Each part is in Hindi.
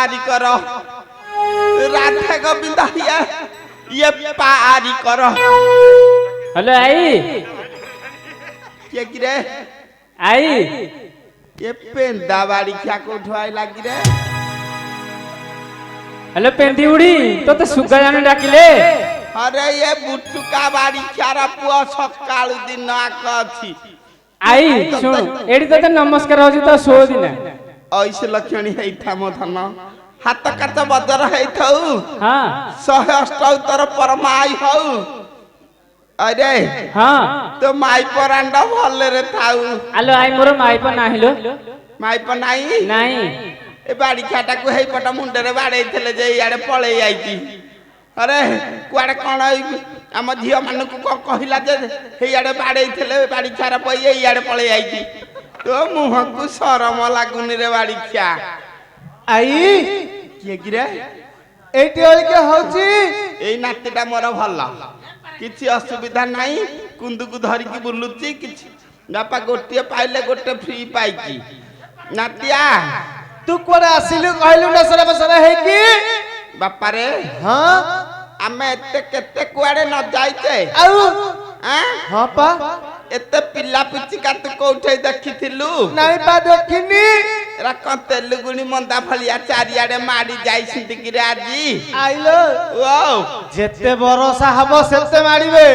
पारी करो राधा गोविंद ये पारी करो। हेलो आई क्या गिरे आई ये पेंदा बाड़ी क्या को उठवाई लगी रे। हेलो पेंदी उड़ी तो सुगा जाने डाकिले। अरे ये बुट्टू का बाड़ी क्या पुआ सकाल दिन आकथी आई सुन एडी तो नमस्कार होजी तो सो दिन ऐसे लक्षणी है था मो धन हाथ काट बदर है थाउ हां 178 परमाई हौ। अरे हां तो माई परांडा भले रे थाउ। हेलो आई मोर माई पर नाहिलो माई पर नाही नाही ए बाड़ी खाटा को हेई पटा मुंडे रे बाड़े थले जे याडे पळे आईची। अरे कुआडे कोन आम झियो मान को कहिला जे हे याडे बाड़े थले बाड़ी खारा पई ए याडे पळे आईची तो मुह को शरम लागुनी रे बाड़ी खिया। आई के गिरे एटी ओल के होची एई नातीटा मोर भल्ला किछि असुविधा नाही कुंदु को धरि की बुलुची किछि बापा गोटे पाइले गोटे फ्री पाइकी। नातिया तू कोडे आसिलु कहलु न सरे बसरे हे की बापा रे हां आमे एते केते कुआडे न जाइते आउ हां हां पा एते पिल्ला पिची का तू कोठे देखिथिलु नाही पा देखिनी रक तेलुगुनी मंदा फलिया चारियाडे माडी जाइसिंती कि रे आजी आइलो ओ जेते भरोसा हबो सेते मारिबे।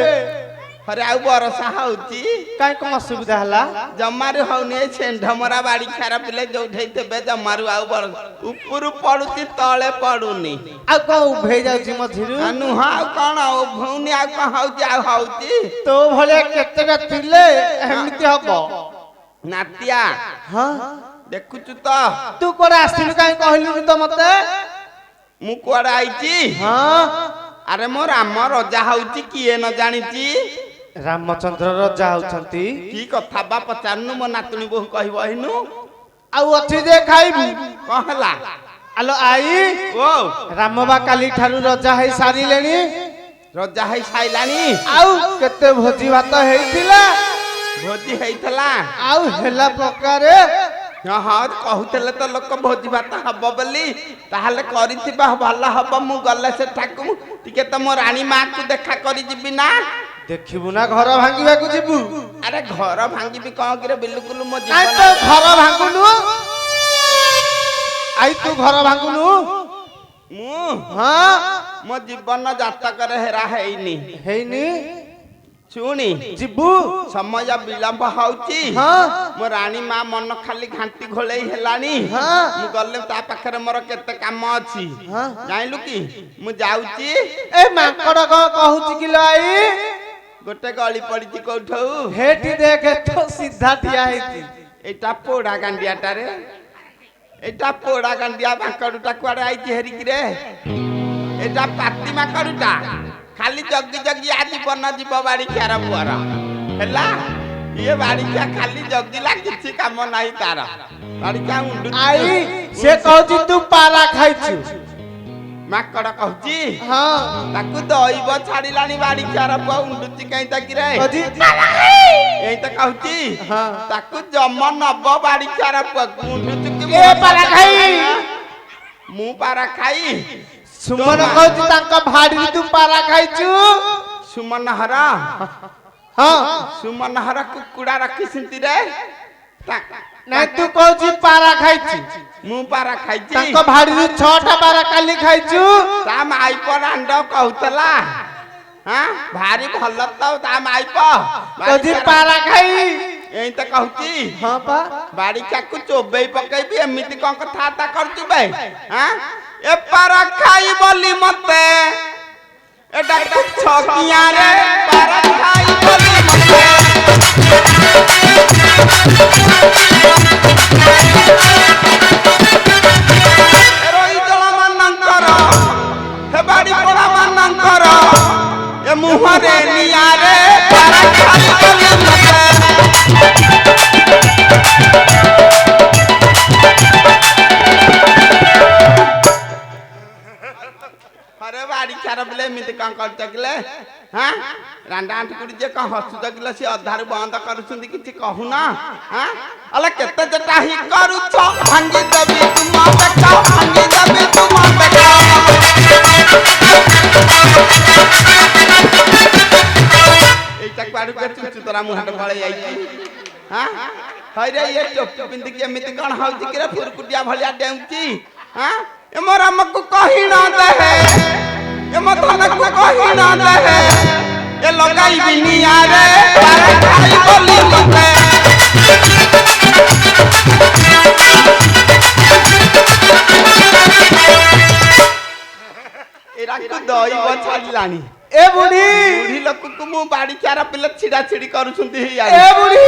अरे आउ बरसा होउची काई कोन असुविधा हला जमारू हौनी सेंढमरा बाड़ी खारा पिले जो उठैतेबे जमारू आउ बर ऊपर पडुची तळे पडुनी आ को उभे जाउची मझिरु अनु हाउ कोन ओ भौनी आ को होउची आ होउची तो भले केतेटा थिले एमिति हबो। नातिया हां देखुचु तो तू कोडे आसिलु काई कहलु तो मते मु कोडे आइची हां अरे मो राम रजा होउची किए न जानिची रामचंद्र राजा होचंती की कथा बा पचारनु मो नातुनी बहु कहबो हिनु आ अछि जे खाइबू कहला आलो आई ओ रामबा काली ठारू राजा है सारी लेनी रजा है साइलानी आउ केते भोजी भात हेइतिला भोजी हेइतला आउ हेला प्रकारे हां कहूतले तो लोक भोजी भात हबो बोली ताहले करिथिबा भला हबो मु गले से ठाकु टिके त मो रानी मां को देखा करी जिबी ना देखिबू ना घर भांगीबा को जिबू। अरे घर भांगीबी कह कि रे बिल्कुल मो आई जीवन तो घर भांगुनु आई तू घर भांगुनु मु हां मो जीवन जातक रे हेरा हेइनी हेइनी सुनी जिबू समय विलंब होउची हां मो रानी मां मन खाली घांटी घोलेई हेलानी हां मु गले ता पाखरे मोर केते काम अछि हां जाइलु की मु जाउची ए माकड़ को कहूची कि लाई गोटे गली पड़ीची कोठौ हेटी देखे तो सीधा ठिया हेती एटा पोड़ा गांडियाटा रे एटा पोड़ा गांडिया माकड़टा कुआडे आइची हेरी कि रे एटा पाती माकड़टा खाली जग्गी जग्गी आजी बन जीव बाड़ी खार पुअर हैला ये बाड़ी क्या खाली जग्गिला किछि काम नाही तार बाड़ी क्या उंडु आई से कहूची तू पारा खाइछु माकड़ कहूची हां ताकू दइब छाड़िलानी बाड़ी खार पुआ उंडुची कहीं तक रे कजी एई त कहूची हां ताकू जम नब बाड़ी खार पुआ उंडुची कि ए पारा खाई मु पारा खाई सुमन कहूची तांका भाड़ी तू पारा खाइछु सुमन हरा हां सुमन हरा कुकुड़ा रखी सिंती रे नहीं तू कहूची पारा खाइछु मु पारा खाइची तांका भाड़ी 6टा पारा काली खाइछु ता माई पर अंड कहतला हां भारी भल त ता माई पर कजी पारा खाई एई त कहूची हां पा बाड़ी काकू चोबई पकईबी एमिति कोन कथा ता करचु बे हां ए पारा खाई बोली मते एटा छकिया रे पारा खाई बोली मते रोई जला मानंकर हे बाड़ी पड़ा मानंकर ए मुहरे निया रे पारा खाई बोली मते अरे बाड़ी खार बोले एमती कौन कर चकले हाँ रांडा आंटी कुड़ी जे कौन हसु चकले से अधारू बंद करूछुंदी किछि कहूना हाँ अले केते जटा ही करूछ भांगी देबी तुम देखा भांगी देबी এইটা কুଆড়ু কে চুচু তোরা মুহাটা পড়ে যাইছি হ্যাঁ হইরে ये टोपी पिंदी के एमिति कौन हौची कि रे फुरकुटिया भलिया डेउची हां ए मोर हमकु कहि ना दे ए मो धनकु कहि ना दे ए लगाई बिनिया रे पारा खाई बोली मते एरा को दई बछाड़िलानी ए बुढ़ी बुढ़ी लोक को मु बाड़ी चारा पिला छिड़ा छिड़ी करूछंती हे ए बुढ़ी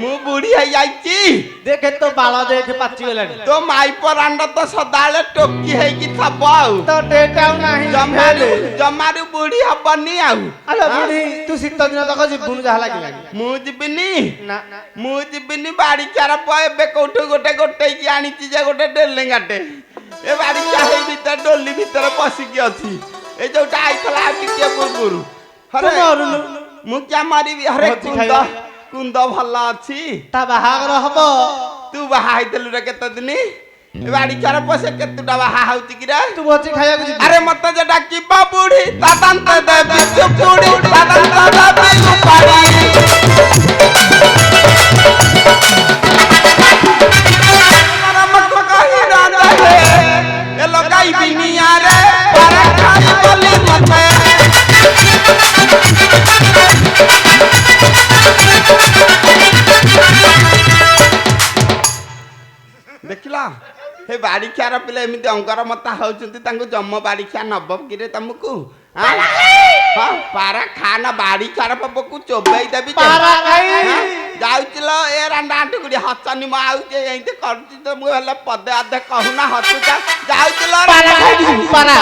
मु बुढ़ी है जाईची देखे तो बाल देख पाची गलानी तो माई पर अंडा तो सदाले टोकी है कि थबाऊ तो डेटाउ नाही जमारू बुढ़ी हबनी आउ अरे बुढ़ी तू शीत दिन तक जीवन जहा लागी मु जिबिनी ना मु जिबिनी बाड़ी चारा पए बे कोठो गोटे गोटे की आनीची जे गोटे डेलेंगाटे ए बाड़ी चाहे भीतर डोली भीतर पसी की अछि ए जोटा आइथला टिके बुरबुरु हरे मु क्या मारी हरे कुंद भल्ला अछि ता बाहागर हबो तू बाहा आइतलु रे केत दिनी ए बाड़ी चारा पसे केतुटा बाहा हउची कि रे तू बची खाया कुछ अरे मत जे डाकी बा बूढ़ी तातंत दे बिच बूढ़ी तातंत दे बिच पाड़ी मरा मत कहि ना दे ए लगाई बिनिया रे पारा खाई बोली मते देखला हे बाड़ी ख्यार पिला एमती अंगार मता होउचंती तांको जम्म बाड़ी ख्या नबब किरे तमकु हां हां पारा खाना बाड़ी ख्यार पपकु चोबई देबी पारा खाई जाउचलो ए रांडा आंटी गुडी हचनी म आउचे एते करती त मु हला पदे आधे कहूना हचुचा जाउचलो पारा खाई पारा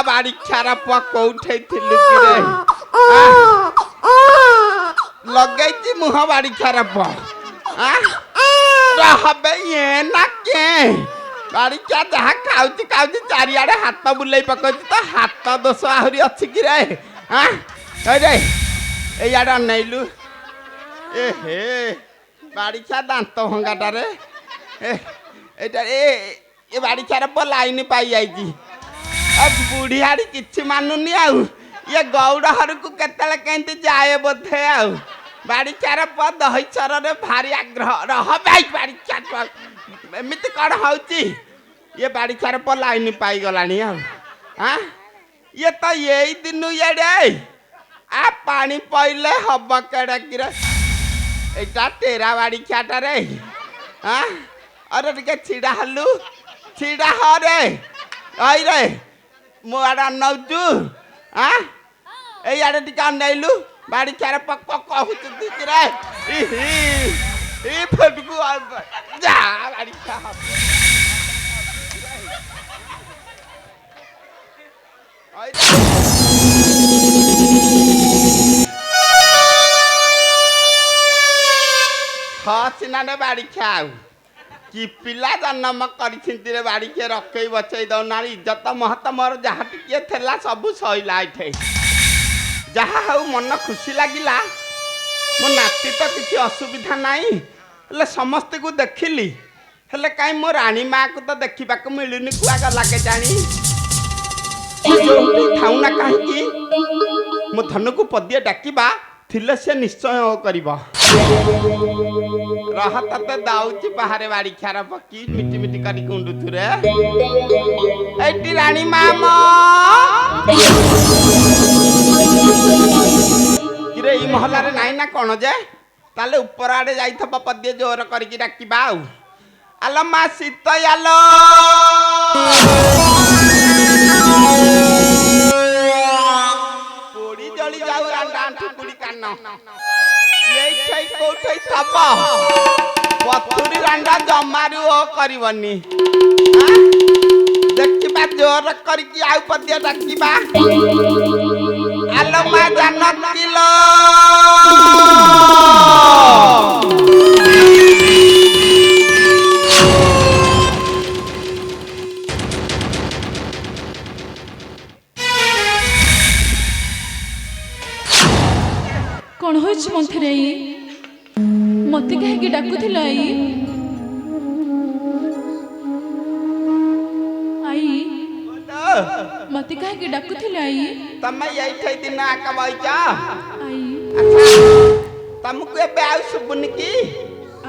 बाड़ी खारा पा कोठै थिलु कि रे लगै छि मुह बाड़ी खारा पा आ रहबे ये ना के बाड़ी क्या जहा खाउची खाउची चारियाडे हाथ बुलै पकौची त हाथ दोष आहुरी अछि कि रे आ ए रे ए याडा नैलु ए हे बाड़ी छा दांत भंगाटा रे एटा ए बाड़ी छारा प लाइन पाई आइजी अब बुढ़ियाड़ी किछि मानुनी आउ ये गौड़ हर को केतले केंति जाए बोथे आउ बाड़ी चार प दही चर रे भारी आग्रह रह भाई बाड़ी चार एमिति कण होउची ये बाड़ी चार प लाइन पाई गलानी आउ हां ये तो यही दिनु ये रे आ पानी पइले हब केडा किरा एटा तेरा बाड़ी चाटा रे हां अरे टिके छिड़ा हल्लू छिड़ा हो रे आई रे मो आड़ा नौजू हां ए आड़े टिके अनैलु बाड़ी चार पक पक कहू दिख रे ई फटकू जा बाड़ी खा हाँ सिना ने बाड़ी खाऊ कि पिला जन्म करिछिंती रे बाड़ी के रखई बचई दो नारी इज्जत महत मोर जहा टिके थेला सब सइला इठे जहा हउ मन खुशी लागिला मो नाती तो किसी असुविधा नाही ले समस्त को देखिली हेले काई मो रानी मां को तो देखिबा को मिलुनी कुआ गला के जानी थाउ ना काहे की मो धन को पदिया डाकिबा थिले से निश्चय करिबा रहत त दाउची बाहरे बाड़ी खारा पकी मिटी मिटी करी कुंडु थुरे एटी रानी मामा किरे ई महल्ला रे नाही ना कोन जे ताले ऊपर आडे जाई थबा पदिया जोर करी की डाकिबा आलो मा सीत आलो पोड़ी जली जाऊ रांडा आंठू कुड़ी कान ये छई कोठई थबा पथुरी रांडा जमारू ओ करिवनी देखिबा जोर करी की आउ पदिया डाकिबा आलो मा जानत किलो कौन होइछ मंथरे मते काहे के डाकुथिला आई मते काहे के डाकुथिला तमे यही थई दिन आका बइचा आई तमको एबे आउ सुबुन की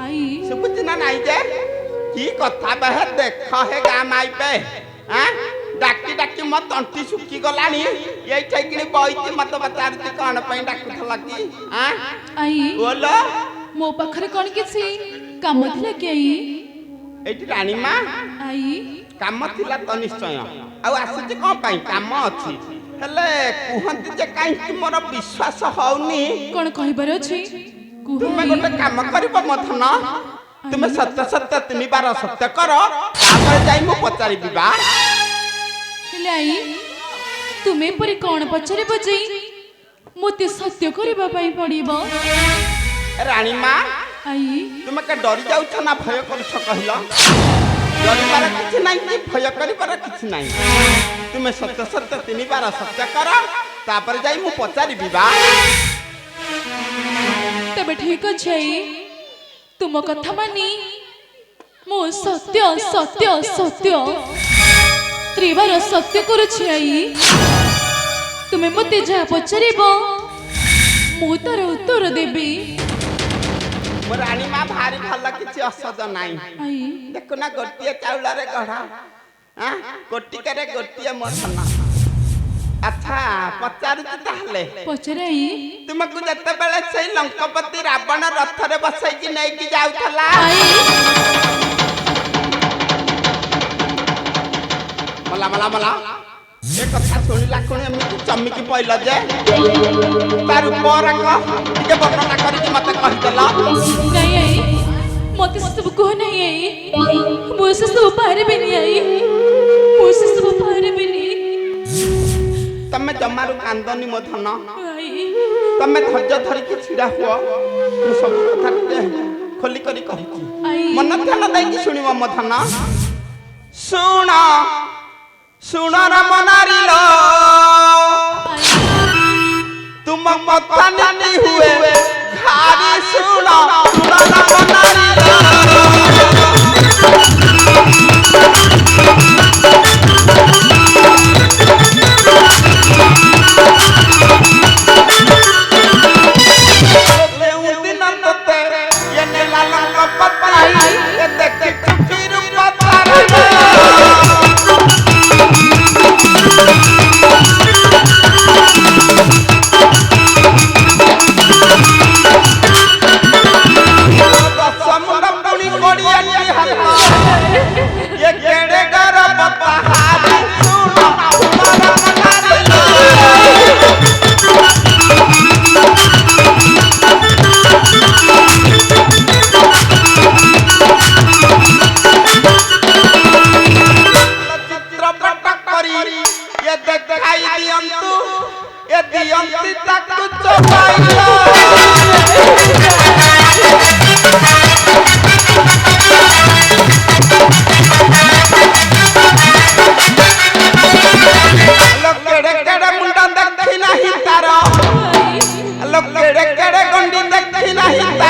आई सुबुजना नाही जे की कथा बहे देख हे गाम आई पे हां डाकी डाकी मत तंटी सुकी गलानी यही ठेकिनी बइची मत बतारती कोन पई डाकुथला की हां आई बोलो मो पाखरे कोन किछि काम थिला के आई एठी रानी मां आई काम थिला त निश्चय आ आसीची कोन पई काम अछि हेले कुहंती जे काई कि मोर विश्वास होउनी कोन कहिबार अछि तुमे गोटे काम करबो मथन तुमे सत्य सत्य तिनी बार सत्य करो तापर जाई मु पचारि दिबा लाई तुमे परे कोन पछरे बजई मोते सत्य करबा पई पड़िबो रानी मां आई तुमे के डरी जाउ छ ना भय करछ कहिला डरी बार किछ नाही कि भय करि बार किछ नाही तुमे सत्य सत्य तिनी बार सत्य करो तापर जाई मु पचारि दिबा तबे ठीक छै तुम कथा मानी मो सत्य सत्य सत्य त्रिवार सत्य करुछि आई तुमे मते जा पचरिबो मु तार उत्तर देबी मो रानी मां भारी भल किछ असद नाही आई देखो ना गोटिए चाउला रे गढ़ा हां गोटी करे गोटिए मथना अच्छा पचारु ताहले पचराई तुमको जत्ते बेले सही लंकापति रावण रथ रे बसई की नै की जाउथला मला मला मला ए कथा सुनिला कोन एमि चम्मिकी पइला जे तार परक के वर्णना करी कि मते कहि देला नहीं आई मते सब को नहीं आई मो से सब पारे भी नहीं आई मो से सब पारे भी नहीं तमे जमारु कांदनी मथन आई तमे धैर्य धरि कि छिडा हुआ मु सब कथा खोली करी कहती मन ध्यान दे कि सुनिबो मथन सुन सुन राम नारी लो तुम कथा नहीं हुए खाली सुन सुन राम नारी लो समुद्र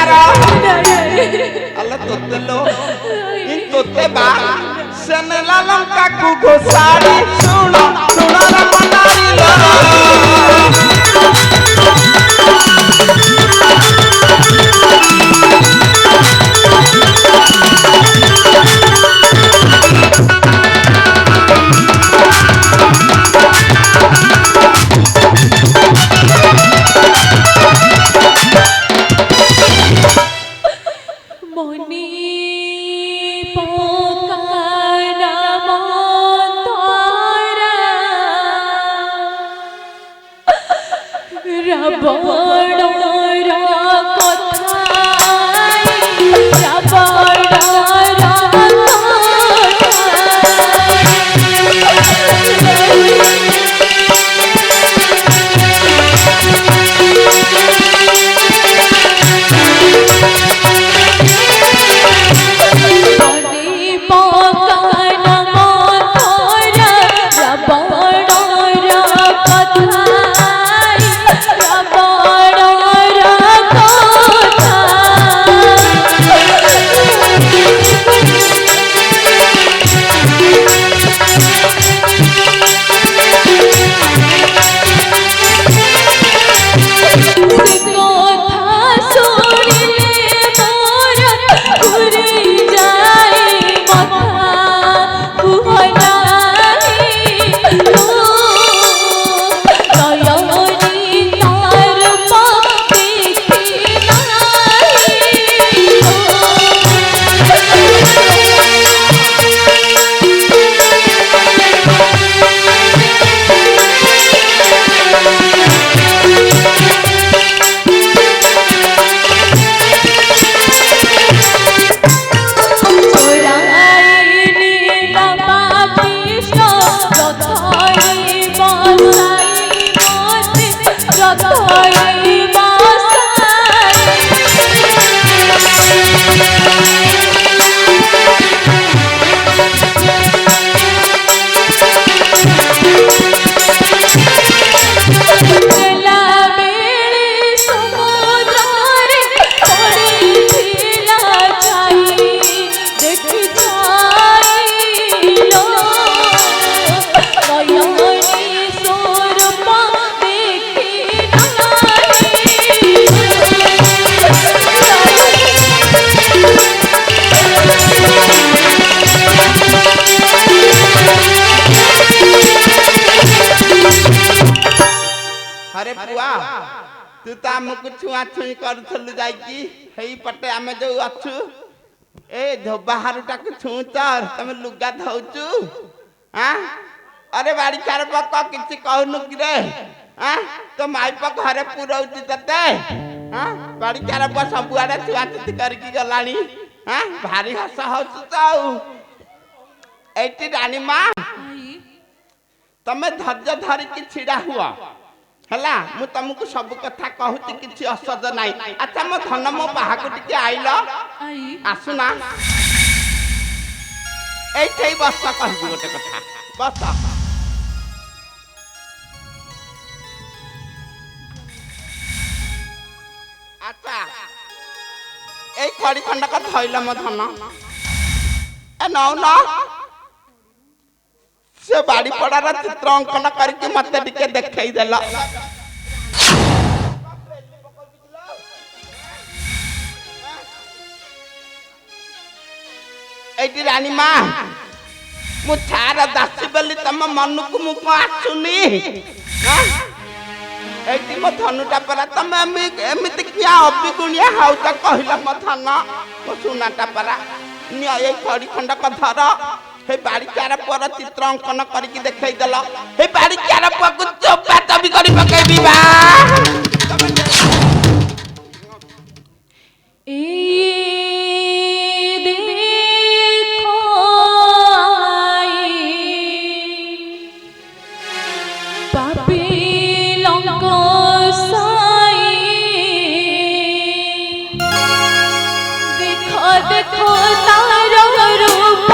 रा नहीं अल्लाह तोते लो इन तोते बा सनला लंका को घोसारी सुनो सुनो रे मनारी लो मोनी पोकाना मोतारा रबड़ा कोथाई रबड़ा अरे पुआ तू तो आमको छुआ छुई करूलु जाई पटे आम जो अच्छु ए बाहर टाक छुच तुम लुगा धौचु हाँ अरे बाड़ी चार पक कि कहनु कि रे हाँ तो माइप घरे पुरौची ते हाँ बाड़ी चार पक सबुआड़े छुआछुति करके गलानी हाँ भारी हस हसु तो एटी रानी माँ तमें धैर्य धरिकी छिड़ा हुआ हला मु तुमको सब कथा कहूती किछि असज नाही अच्छा मो धन मो बाहाको टिके आइलो आसुना एठै बस कहबी गोटे कथा बस अच्छा ए खड़ी खंड का धइल मो धन ए नौ न से बाड़ी पड़ार चित्र अंकन करके मत टिके देखई देला एटी रानी माँ मु छार दासी बेली तम मन को मु को आसुनी एटी मो धनुटा परा तम एमिति किया अबिगुणिया हाउ त कहिला मो धन मो सुनाटा परा निया ए खड़ी खंड का धर हे बाड़ी चार पर चित्र अंकन करके देखई देल हे बाड़ी चार पर को चोपा तभी करी पकेबी बा देखो तारो रूप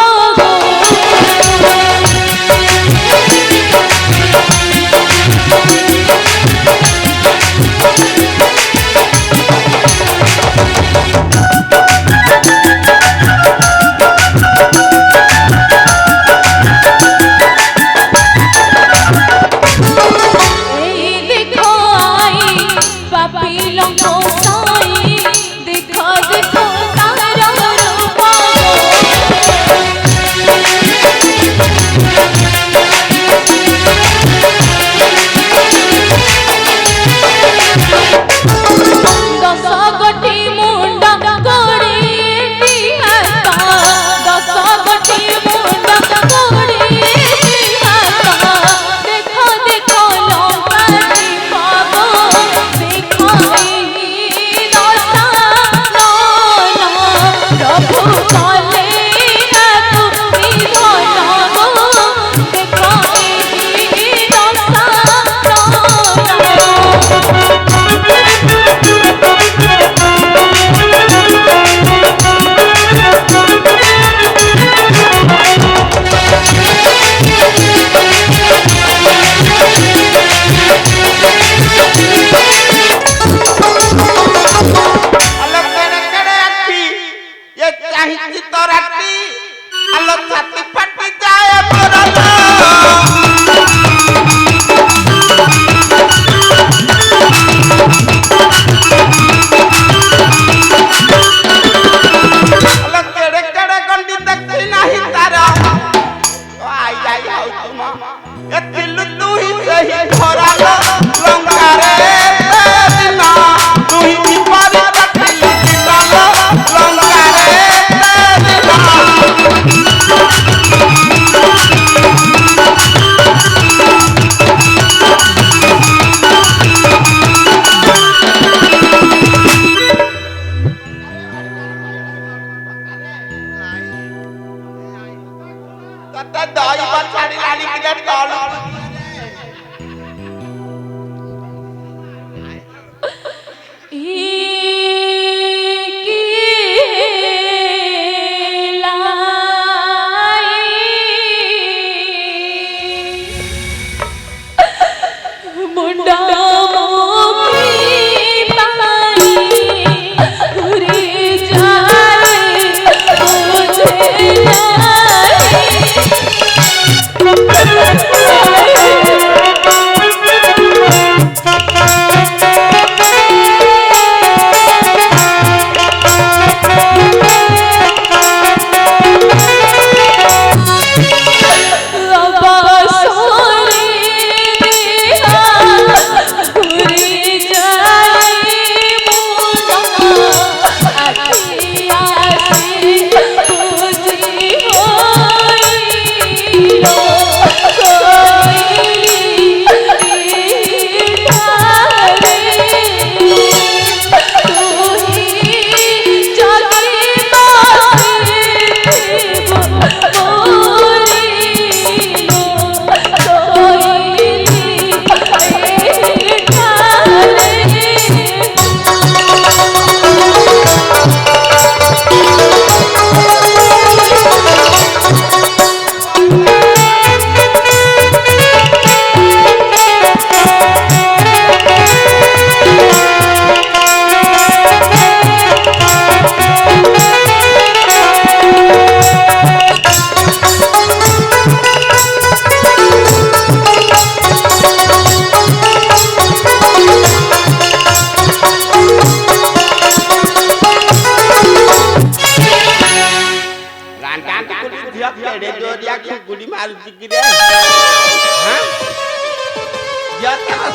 ଉଡ଼ି ମାରୁଛି କି ରେ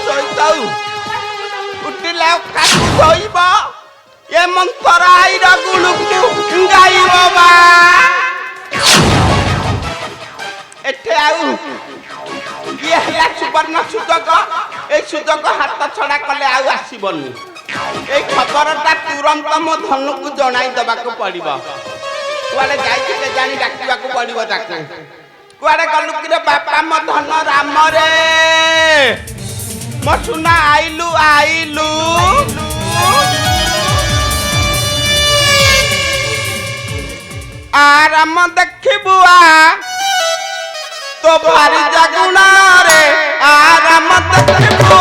ଶୋଇଥାଉ ଉଠିଲେ କାକୁ ଶୋଇବ ଏ ମନ୍ତରାଇର ଗୁଣକୁ ଗାଇବ ବା ଏଠି ଆଉ ଇଏ ହେଲା ସୁବର୍ଣ୍ଣ ସୁଯୋଗ এই সুযোগ হাত ছড়া কলে আউ আসিবনি এই খবরটা তুরন্ত মো ধনুকু জনাই দেবাকু পড়িব কুয়াড়ে যাইছে জানি ডাকিবাকু পড়িব তাকে কুয়াড়ে গলু কি রে বাপা মো ধন রাম রে মো সুনা আইলু আইলু আরাম দেখিবু তো ভারি জাগুনা রে আরাম দেখিবু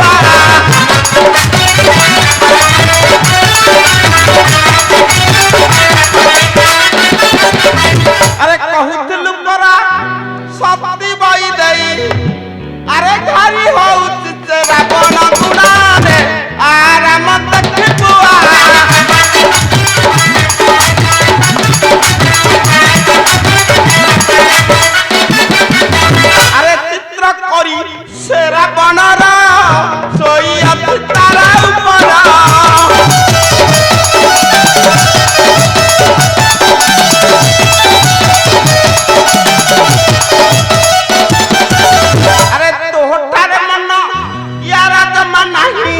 আরে কহুতলু পরা সতী বই দেই আরে ঘারি হউছি রাবণ গুণা রে আরাম দেখিবু আরে চিত্র করি সে রাবণর সই আছে তারা উপর আরে তোহটার মন ইয়ারা জমা নাহি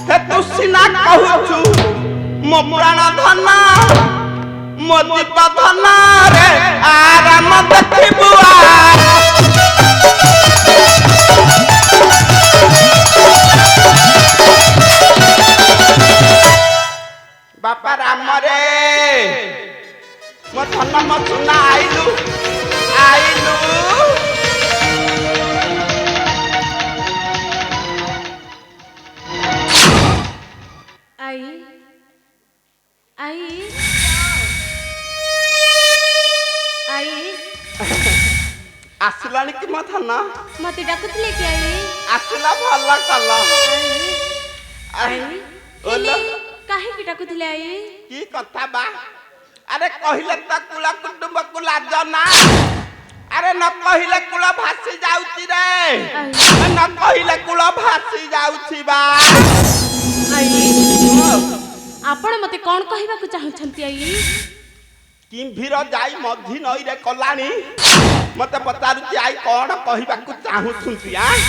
হে তু সিনা কহুছু মো প্রাণ ধন মো জীব ধন রে আরাম দেখিবু বাপা রাম রে মো ধন মো সুনা আইলু আইলু आई आई आई আসলানি কি মো ধন मते डाकुतले कि आई আসলা ভাল কল आई ওলা काहे कि डाकुतले आई কি কথা বা আরে কহিলে তো কুলা কুটুম্বকু লাজ না আরে ন কহিলে কুল ভাসি যাউছি রে ন কহিলে কুল ভাসি যাউছি বা आई आपण मते कोन कहिबा को चाहछंती आई কিম্ভীর যাই মধ্যি নই রে কলানি মতে পচারুছি আই কোন কহিবা কু চাহুছুন্তি आई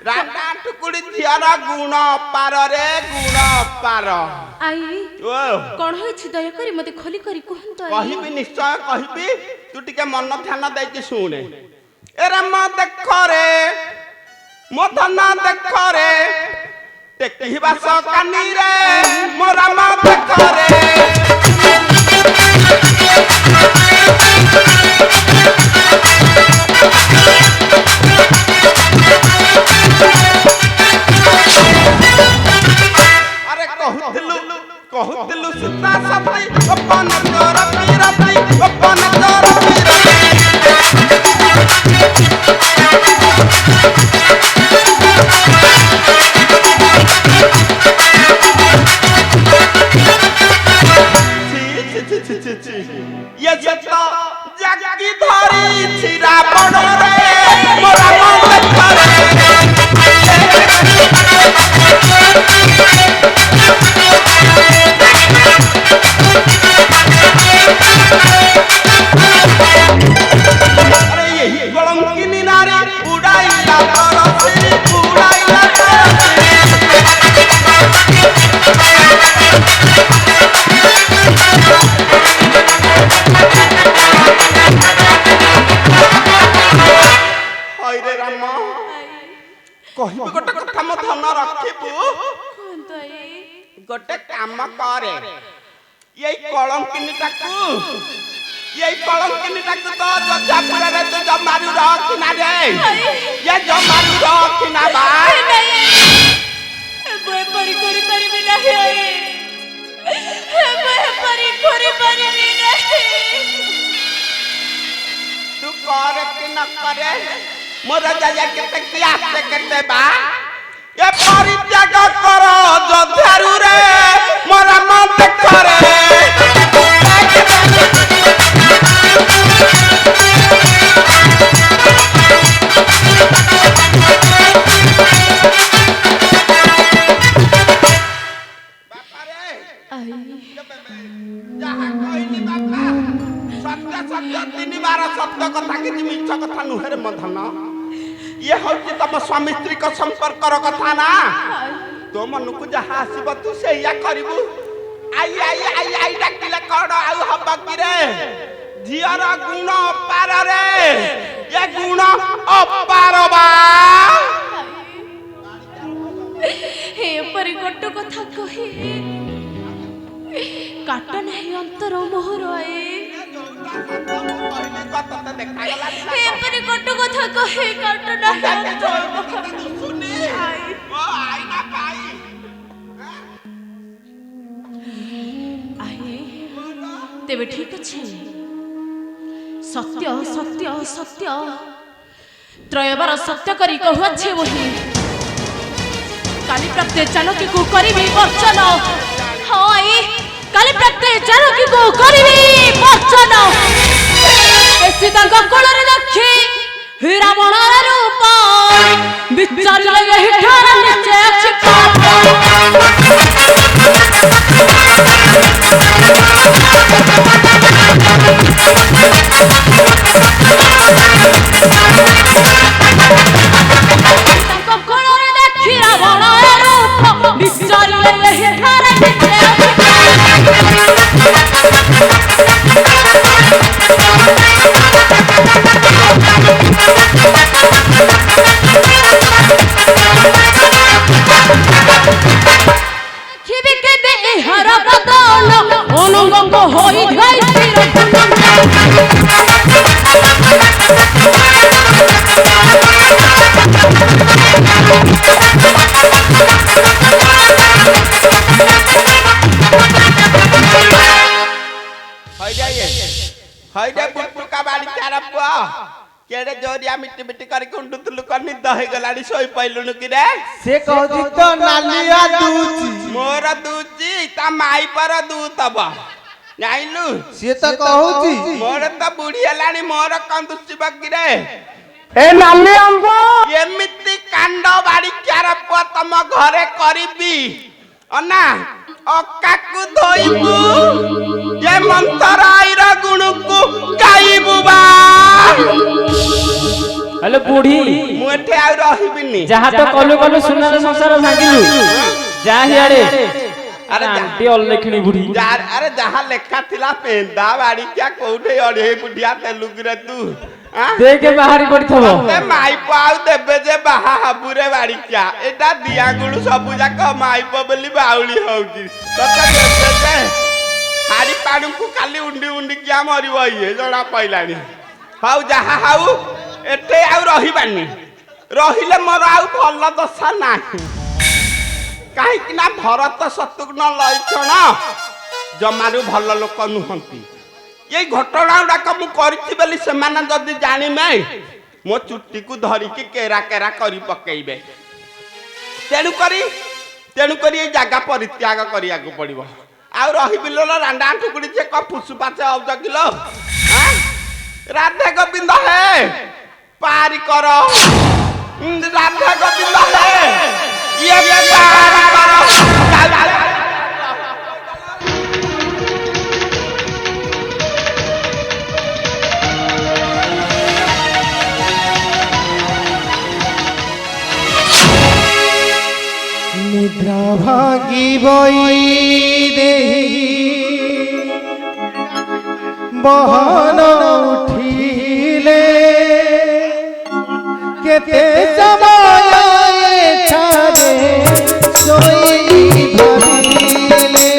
রান্না টুকুড়ি ঝিয়ার গুণ পার রে গুণ পার आई ও कोन होइछि दया करी मते खोली करी कहंतो आई কহিবি নিশ্চয় কহিবি তু টিকে মন ধ্যান দেইকি শুনে এরে মা দেখ রে মো ধন দেখ রে টেকি বাস কানি রে মোরা মা দেখ রে আরে কহুতিলু সুতা সতই অপন তোর পীরতি অপন তোর পীরতি ये जत जगी धरी छि रावण रे मोरा मन करे अरे यही गलंकिनी नारी उड़ाइला परसी उड़ाइला परसी হইরে রাম কহিবি গোটে কথা মো ধন রাখিবু कहंतो आई গোটে কাম করে এই কলঙ্কিনীটাকু এই কলঙ্কিনীটাকু তো যজাপুরে তো জমারু রাখি না রে ये জমারু রাখি না বা বই পরি করি পারিবি নাই आई বই পরি করি পারিবি নাই तू करे कि न करे मोर जाया केते की आसे केते बा ये परित्याग करो जोधारु रे मोरा मन करे आई ଯାହା କହିଲି ବାପା ସତ୍ୟ ସତ୍ୟ 3 ବାର ସତ୍ୟ କଥା କିଛି ମିଛ କଥା ନୁହେଁ ମୋ ଧନ ଇଏ ହଉଛି ତମ ସ୍ୱାମୀ ସ୍ତ୍ରୀଙ୍କ ସମ୍ପର୍କର କଥା ନା ତୋ ମନକୁ ଯାହା ଆସିବ ତୁ ସେଇଆ କରିବୁ ଆଇ ଆଇ ଆଇ ଆଇ ଡାକିଲେ କଣ ଆଉ ହବ କି ରେ ଝିଅର ଗୁଣ ଅପାର ରେ ଏ ଗୁଣ ଅପାର ବା हे परी गोट कथा कहे काट नहीं अंतर मोहर आए हे परी गोट कथा कहे काट नहीं अंतर आए तेबे ठीक अच्छे सत्य सत्य सत्य त्रयबार सत्य करी कहु अच्छे वही काली प्रत्यय चालकी को करीबी वर्चन हाँ काली प्रत्यय चालकी को करीबी वर्चन सीता कोल देखी रावण रूप विचार केड़े जोरिया मिट्टी मिट्टी करके उंडुतलु कनी दहे गलाडी सोई पैलुनु कि रे से कहती तो नालिया दूची मोर दूची ता माई पर दूतब जाइलु से तो कहूची मोर त बुढ़ी हलानी मोर कंदुची बकी रे ए नाली हमको एमिति कांड बाड़ी चार पुआ तम घरे करिबी अना अक्काकु धोइबु ये मंतराईर गुणकु गाइबु बा हेलो बूढ़ी मु एठे आ रहिबिनी जहाँ तो कलु कलु सुनार संसार भांगिलु जा हियाड़े अरे आंटी अल्लेखणी बूढ़ी अरे जहाँ लेखा थिला पेंदा बाड़ी क्या कोठे अड़े बुढ़िया तेलुगरे तू देखे बाहरी पड़िथबो ते माई पाउ देबे जे बाहा हबुरे बाड़ी क्या एटा दिया गुळु सबु जाक माई प बोली बाउली होउची तता देबे जे हारी पाडु को खाली उंडी उंडी क्या मरिबो ये जणा पइलानी हाउ जहाँ हाउ एते आउ रहिबानी रहिले मोर आउ भल दशा नाही काहे कि ना भरत शत्रुघ्न लक्षण जमारू भल लोक नुहंती ये घटना गुड़ाक मु करछि बोली से माने जदी जानि मै मो चुट्टी को धरि के केरा केरा करी पकेइबे तेनु करी ये जागा परित्याग करिया को पड़िबो आ रही बिलो रांडा ठुकुड़ी जे क फुसुपाचे औ जगिलो हां राधे गोविंद है पारी करो राधे गोविंद है ये पार करो निद्रा भागी बई देही बहन उठिले केते समय छावे सोई भाविले